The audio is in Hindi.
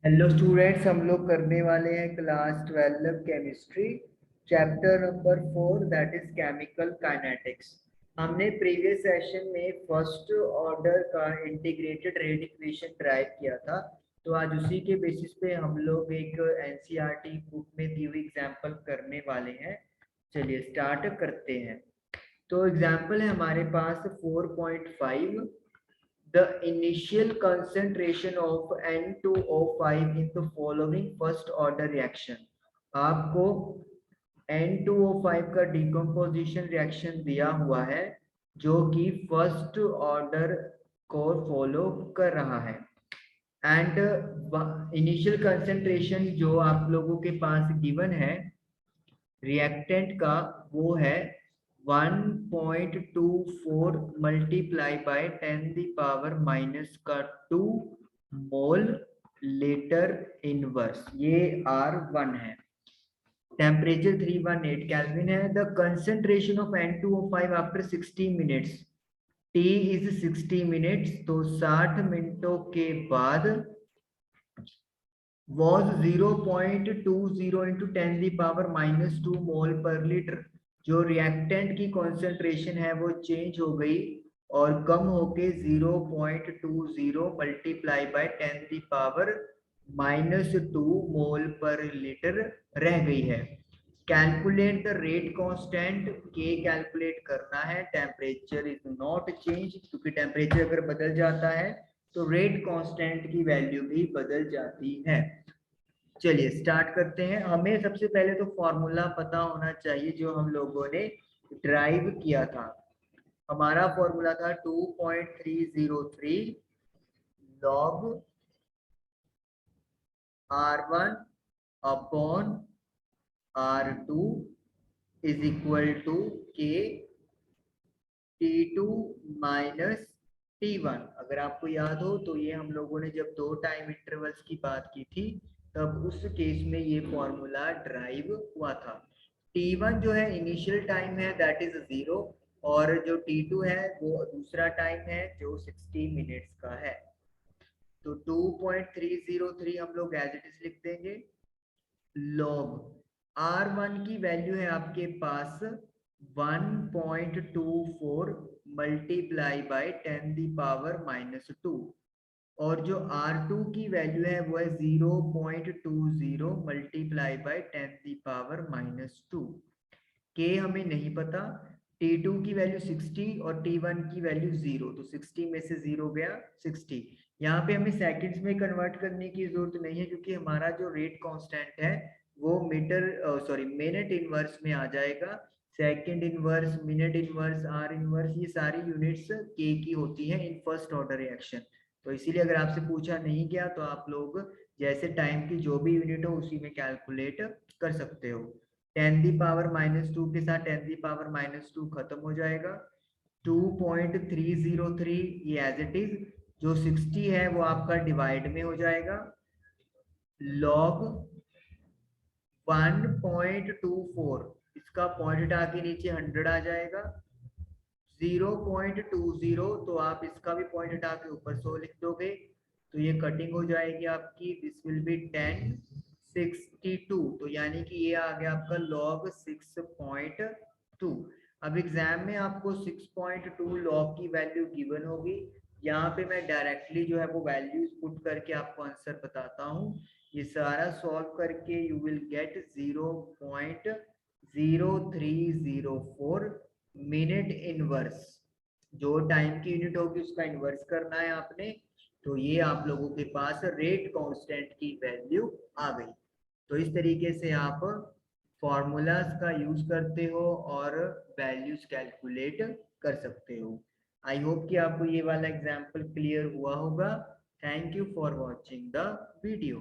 हेलो स्टूडेंट्स, हम लोग करने वाले हैं class 12 chemistry chapter number 4 that is chemical kinetics. हमने प्रीवियस सेशन में फर्स्ट ऑर्डर का इंटीग्रेटेड रेट इक्वेशन ड्राइव किया था। तो आज उसी के बेसिस पे हम लोग एक एनसीईआरटी बुक में दी हुई एग्जांपल करने वाले हैं। चलिए स्टार्ट करते हैं। तो एग्जांपल है हमारे पास 4.5। The initial concentration of N2O5 in the following first order reaction। आपको N2O5 का डिकम्पोजिशन रिएक्शन दिया हुआ है जो कि फर्स्ट ऑर्डर को फॉलो कर रहा है। एंड इनिशियल कंसेंट्रेशन जो आप लोगों के पास गिवन है रिएक्टेंट का वो है 1.24 multiply by 10 the power minus का 2 मोल लीटर इनवर्स, ये R1 है। टेम्परेचर 318 केल्विन है। The concentration of N2O5 after 60 minutes, T is 60 minutes, तो 60 मिनटों के बाद was 0.20 into 10 the power minus 2 मोल पर लीटर। जो रिएक्टेंट की कॉन्सेंट्रेशन है वो चेंज हो गई और कम होके 0.20 multiply by 10 the power minus 2 मोल पर लीटर रह गई है। कैलकुलेट द रेट कांस्टेंट, के कैलकुलेट करना है। टेम्परेचर इज नॉट चेंज, क्योंकि टेम्परेचर अगर बदल जाता है तो रेट कांस्टेंट की वैल्यू भी बदल जाती है। चलिए स्टार्ट करते हैं। हमें सबसे पहले तो फॉर्मूला पता होना चाहिए जो हम लोगों ने ड्राइव किया था। हमारा फॉर्मूला था 2.303 log R1 upon R2 is equal to K T2 minus T1। अगर आपको याद हो तो ये हम लोगों ने जब दो टाइम इंटरवल्स की बात की थी तब उस केस में ये फॉर्मूला ड्राइव हुआ था। T1 जो है इनिशियल टाइम है दैट इज 0, और जो T2 है वो दूसरा टाइम है जो 60 मिनट्स का है। तो 2.303 हम लोग एज इट इज लिख देंगे। लॉग R1 की वैल्यू है आपके पास 1.24 multiply by 10 the power minus 2, और जो R2 की वैल्यू है वो है 0.20 multiply by 10 the power minus 2। के हमें नहीं पता। T2 की वैल्यू 60 और T1 की वैल्यू 0, तो 60 में से 0 गया 60। यहाँ पे हमें सेकंड्स में कन्वर्ट करने की जरूरत नहीं है क्योंकि हमारा जो रेट कांस्टेंट है वो मिनट इनवर्स में आ जाएगा। Second inverse, minute inverse, are inverse, ये सारी यूनिट्स के की होती हैं इन फर्स्ट ऑर्डर रिएक्शन। तो इसीलिए अगर आपसे पूछा नहीं गया तो आप लोग जैसे टाइम की जो भी यूनिट हो उसी में कैलकुलेट कर सकते हो। 10 दी पावर माइनस 2 के साथ 10 दी पावर माइनस 2 खत्म हो जाएगा। 2.303 ये एज इट इज, जो 60 है वो आपका डिवाइड में हो जाएगा। लॉग 1.24, इसका पॉइंट हटा के नीचे 100 आ जाएगा। 0.20, तो आप इसका भी पॉइंट हटा के ऊपर 100 लिख दोगे तो ये कटिंग हो जाएगी आपकी। दिस विल बी 1062, तो यानी कि ये आ गया आपका लॉग 6.2। अब एग्जाम में आपको 6.2 लॉग की वैल्यू गिवन होगी। यहाँ पे मैं डायरेक्टली जो है वो वैल्यूज पुट करके आपको आंसर बताता हूँ। ये सारा सॉल्व करके you will get 0.0304 minute inverse. जो टाइम की यूनिट होगी उसका इनवर्स करना है आपने। तो ये आप लोगों के पास रेट कांस्टेंट की वैल्यू आ गई। तो इस तरीके से आप फॉर्मूलाज का यूज करते हो और वैल्यूज कैलकुलेट कर सकते हो। आई होप कि आपको ये वाला एग्जाम्पल क्लियर हुआ होगा। Thank you for watching the video.